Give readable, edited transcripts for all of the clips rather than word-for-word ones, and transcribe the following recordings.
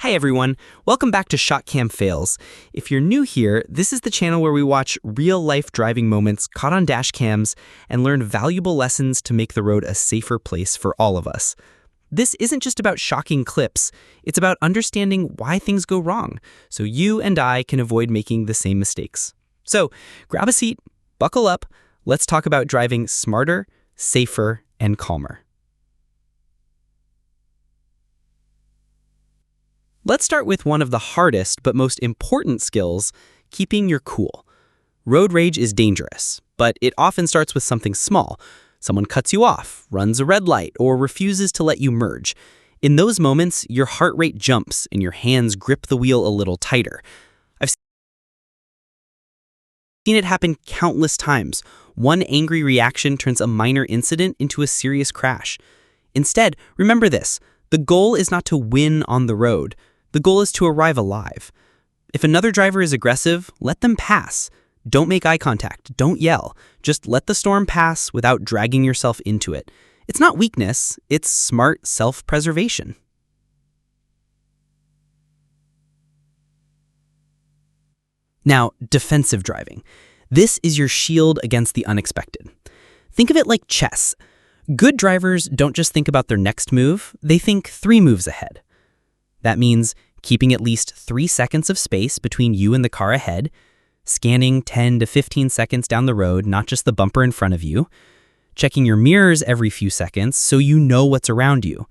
Hi everyone, welcome back to ShockCam Fails. If you're new here, this is the channel where we watch real-life driving moments caught on dash cams and learn valuable lessons to make the road a safer place for all of us. This isn't just about shocking clips, it's about understanding why things go wrong, so you and I can avoid making the same mistakes. So, grab a seat, buckle up, let's talk about driving smarter, safer, and calmer. Let's start with one of the hardest but most important skills, keeping your cool. Road rage is dangerous, but it often starts with something small. Someone cuts you off, runs a red light, or refuses to let you merge. In those moments, your heart rate jumps and your hands grip the wheel a little tighter. I've seen it happen countless times. One angry reaction turns a minor incident into a serious crash. Instead, remember this: the goal is not to win on the road. The goal is to arrive alive. If another driver is aggressive, let them pass. Don't make eye contact. Don't yell. Just let the storm pass without dragging yourself into it. It's not weakness, it's smart self-preservation. Now, defensive driving. This is your shield against the unexpected. Think of it like chess. Good drivers don't just think about their next move, they think 3 moves ahead. That means keeping at least 3 seconds of space between you and the car ahead, scanning 10 to 15 seconds down the road, not just the bumper in front of you, checking your mirrors every few seconds so you know what's around you.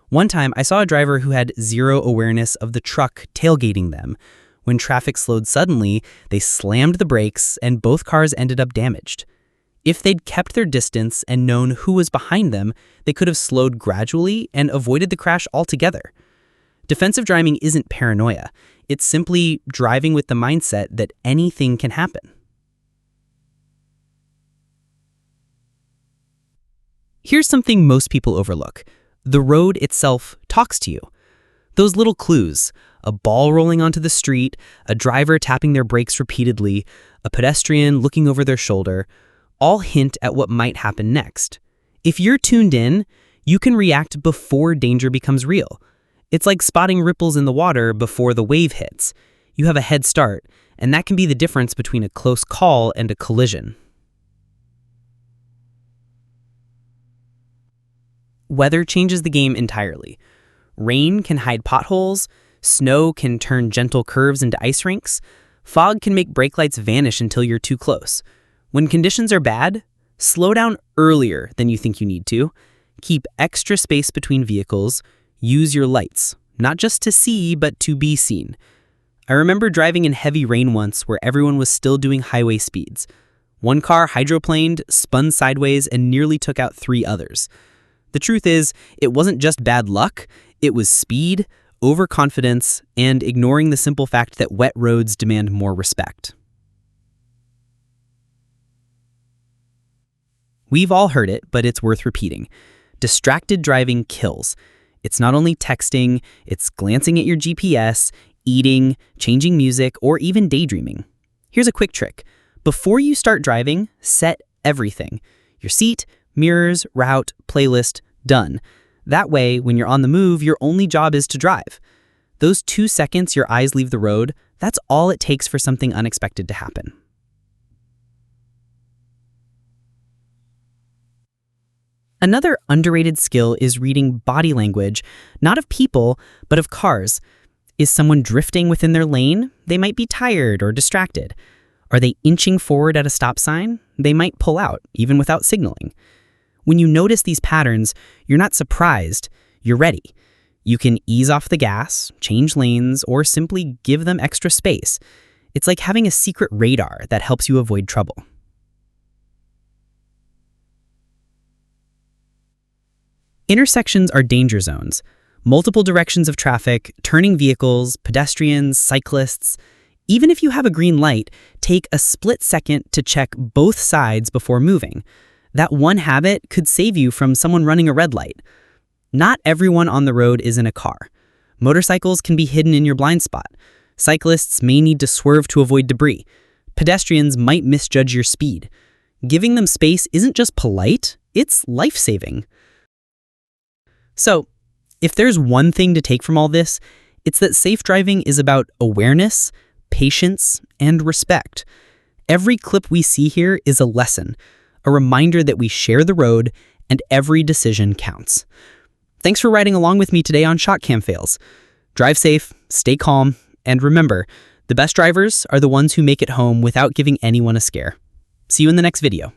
One time, I saw a driver who had zero awareness of the truck tailgating them. When traffic slowed suddenly, they slammed the brakes and both cars ended up damaged. If they'd kept their distance and known who was behind them, they could have slowed gradually and avoided the crash altogether. Defensive driving isn't paranoia. It's simply driving with the mindset that anything can happen. Here's something most people overlook. The road itself talks to you. Those little clues, a ball rolling onto the street, a driver tapping their brakes repeatedly, a pedestrian looking over their shoulder, all hint at what might happen next. If you're tuned in, you can react before danger becomes real. It's like spotting ripples in the water before the wave hits. You have a head start, and that can be the difference between a close call and a collision. Weather changes the game entirely. Rain can hide potholes, snow can turn gentle curves into ice rinks, fog can make brake lights vanish until you're too close. When conditions are bad, slow down earlier than you think you need to. Keep extra space between vehicles. Use your lights, not just to see, but to be seen. I remember driving in heavy rain once where everyone was still doing highway speeds. One car hydroplaned, spun sideways, and nearly took out 3 others. The truth is, it wasn't just bad luck, it was speed, overconfidence, and ignoring the simple fact that wet roads demand more respect. We've all heard it, but it's worth repeating. Distracted driving kills. It's not only texting, it's glancing at your GPS, eating, changing music, or even daydreaming. Here's a quick trick. Before you start driving, set everything. Your seat, mirrors, route, playlist, done. That way, when you're on the move, your only job is to drive. Those 2 seconds your eyes leave the road, that's all it takes for something unexpected to happen. Another underrated skill is reading body language, not of people, but of cars. Is someone drifting within their lane? They might be tired or distracted. Are they inching forward at a stop sign? They might pull out, even without signaling. When you notice these patterns, you're not surprised, you're ready. You can ease off the gas, change lanes, or simply give them extra space. It's like having a secret radar that helps you avoid trouble. Intersections are danger zones. Multiple directions of traffic, turning vehicles, pedestrians, cyclists. Even if you have a green light, take a split second to check both sides before moving. That one habit could save you from someone running a red light. Not everyone on the road is in a car. Motorcycles can be hidden in your blind spot. Cyclists may need to swerve to avoid debris. Pedestrians might misjudge your speed. Giving them space isn't just polite, it's life-saving. So, if there's one thing to take from all this, It's that safe driving is about awareness, patience, and respect. Every clip we see here is a lesson, a reminder that we share the road and every decision counts. Thanks for riding along with me today on ShockCam Fails. Drive safe, stay calm, and remember, the best drivers are the ones who make it home without giving anyone a scare. See you in the next video.